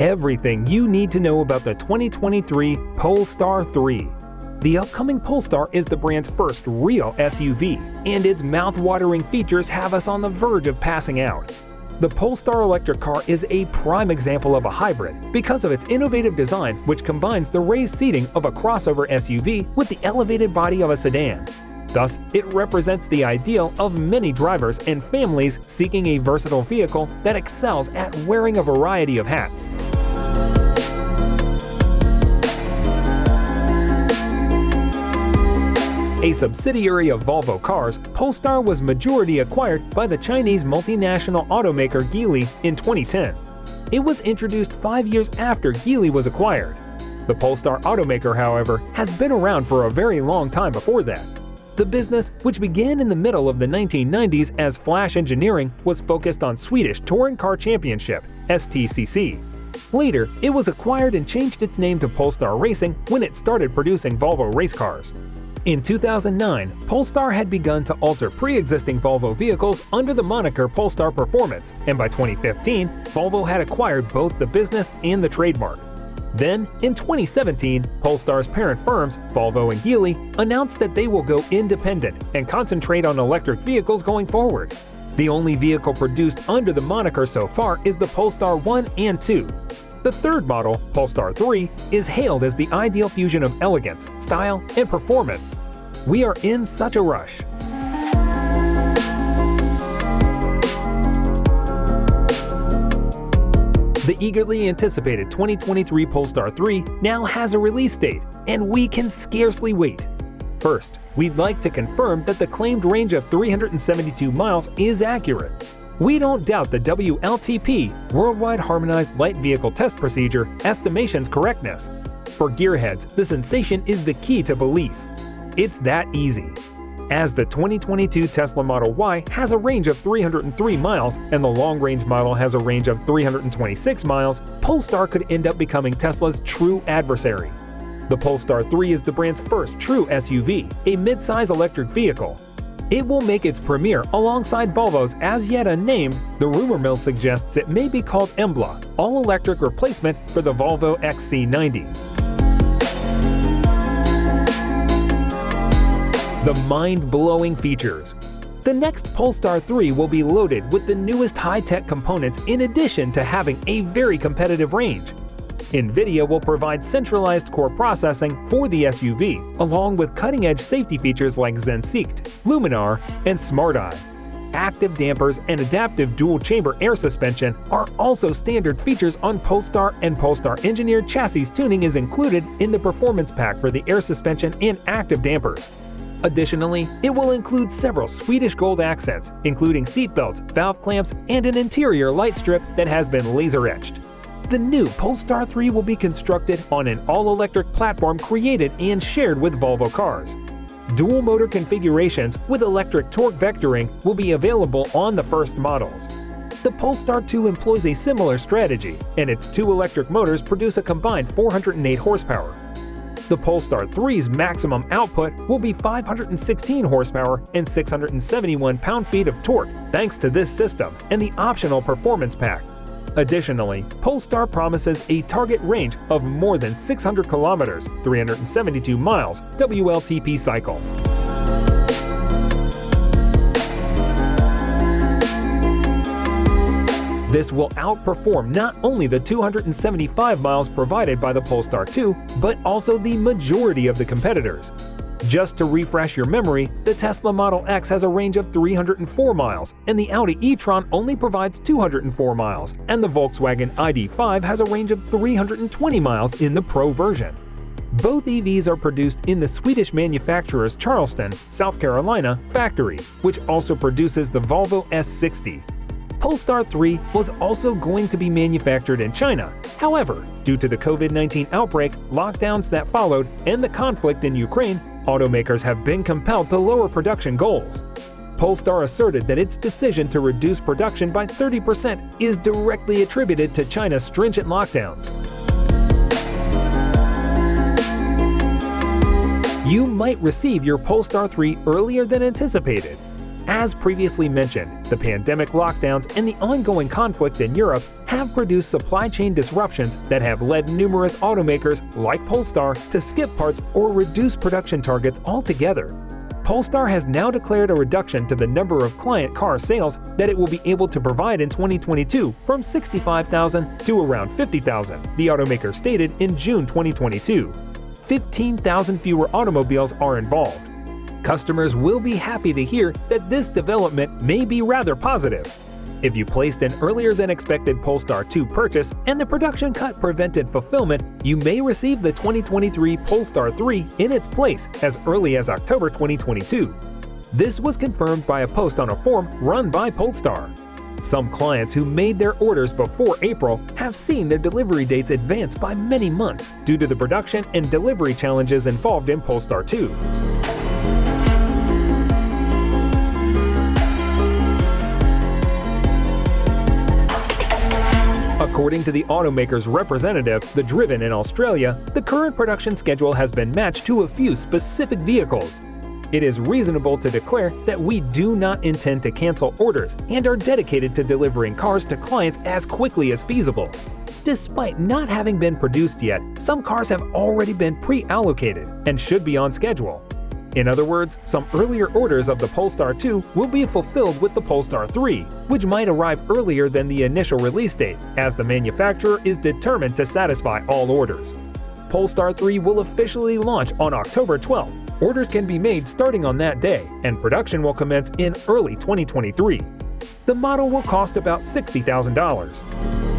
Everything you need to know about the 2023 Polestar 3. The upcoming Polestar is the brand's first real SUV, and its mouth-watering features have us on the verge of passing out. The Polestar electric car is a prime example of a hybrid because of its innovative design, which combines the raised seating of a crossover SUV with the elevated body of a sedan. Thus, it represents the ideal of many drivers and families seeking a versatile vehicle that excels at wearing a variety of hats. A subsidiary of Volvo Cars, Polestar was majority acquired by the Chinese multinational automaker Geely in 2010. It was introduced 5 years after Geely was acquired. The Polestar automaker, however, has been around for a very long time before that. The business, which began in the middle of the 1990s as Flash Engineering, was focused on Swedish Touring Car Championship (STCC). Later, it was acquired and changed its name to Polestar Racing when it started producing Volvo race cars. In 2009, Polestar had begun to alter pre-existing Volvo vehicles under the moniker Polestar Performance, and by 2015, Volvo had acquired both the business and the trademark. Then, in 2017, Polestar's parent firms, Volvo and Geely, announced that they will go independent and concentrate on electric vehicles going forward. The only vehicle produced under the moniker so far is the Polestar 1 and 2. The third model, Polestar 3, is hailed as the ideal fusion of elegance, style, and performance. We are in such a rush. The eagerly anticipated 2023 Polestar 3 now has a release date, and we can scarcely wait. First, we'd like to confirm that the claimed range of 372 miles is accurate. We don't doubt the WLTP, Worldwide Harmonized Light Vehicle Test Procedure, estimation's correctness. For gearheads, the sensation is the key to belief. It's that easy. As the 2022 Tesla Model Y has a range of 303 miles and the long-range model has a range of 326 miles, Polestar could end up becoming Tesla's true adversary. The Polestar 3 is the brand's first true SUV, a mid-size electric vehicle. It will make its premiere alongside Volvo's as yet unnamed, the rumor mill suggests it may be called Embla, all-electric replacement for the Volvo XC90. The mind-blowing features. The next Polestar 3 will be loaded with the newest high-tech components in addition to having a very competitive range. NVIDIA will provide centralized core processing for the SUV, along with cutting-edge safety features like ZenSicht, Luminar, and SmartEye. Active dampers and adaptive dual-chamber air suspension are also standard features on Polestar, and Polestar engineered chassis tuning is included in the performance pack for the air suspension and active dampers. Additionally, it will include several Swedish gold accents, including seatbelts, valve clamps, and an interior light strip that has been laser-etched. The new Polestar 3 will be constructed on an all-electric platform created and shared with Volvo Cars. Dual motor configurations with electric torque vectoring will be available on the first models. The Polestar 2 employs a similar strategy, and its two electric motors produce a combined 408 horsepower. The Polestar 3's maximum output will be 516 horsepower and 671 pound-feet of torque thanks to this system and the optional performance pack. Additionally, Polestar promises a target range of more than 600 kilometers, 372 miles, WLTP cycle. This will outperform not only the 275 miles provided by the Polestar 2, but also the majority of the competitors. Just to refresh your memory, the Tesla Model X has a range of 304 miles, and the Audi e-tron only provides 204 miles, and the Volkswagen ID.5 has a range of 320 miles in the Pro version. Both EVs are produced in the Swedish manufacturer's Charleston, South Carolina factory, which also produces the Volvo S60. Polestar 3 was also going to be manufactured in China. However, due to the COVID-19 outbreak, lockdowns that followed, and the conflict in Ukraine, automakers have been compelled to lower production goals. Polestar asserted that its decision to reduce production by 30% is directly attributed to China's stringent lockdowns. You might receive your Polestar 3 earlier than anticipated. As previously mentioned, the pandemic lockdowns and the ongoing conflict in Europe have produced supply chain disruptions that have led numerous automakers like Polestar to skip parts or reduce production targets altogether. Polestar has now declared a reduction to the number of client car sales that it will be able to provide in 2022 from 65,000 to around 50,000, the automaker stated in June 2022. 15,000 fewer automobiles are involved. Customers will be happy to hear that this development may be rather positive. If you placed an earlier than expected Polestar 2 purchase and the production cut prevented fulfillment, you may receive the 2023 Polestar 3 in its place as early as October 2022. This was confirmed by a post on a forum run by Polestar. Some clients who made their orders before April have seen their delivery dates advance by many months due to the production and delivery challenges involved in Polestar 2. According to the automaker's representative, The Driven in Australia, the current production schedule has been matched to a few specific vehicles. It is reasonable to declare that we do not intend to cancel orders and are dedicated to delivering cars to clients as quickly as feasible. Despite not having been produced yet, some cars have already been pre-allocated and should be on schedule. In other words, some earlier orders of the Polestar 2 will be fulfilled with the Polestar 3, which might arrive earlier than the initial release date, as the manufacturer is determined to satisfy all orders. Polestar 3 will officially launch on October 12th. Orders can be made starting on that day, and production will commence in early 2023. The model will cost about $60,000.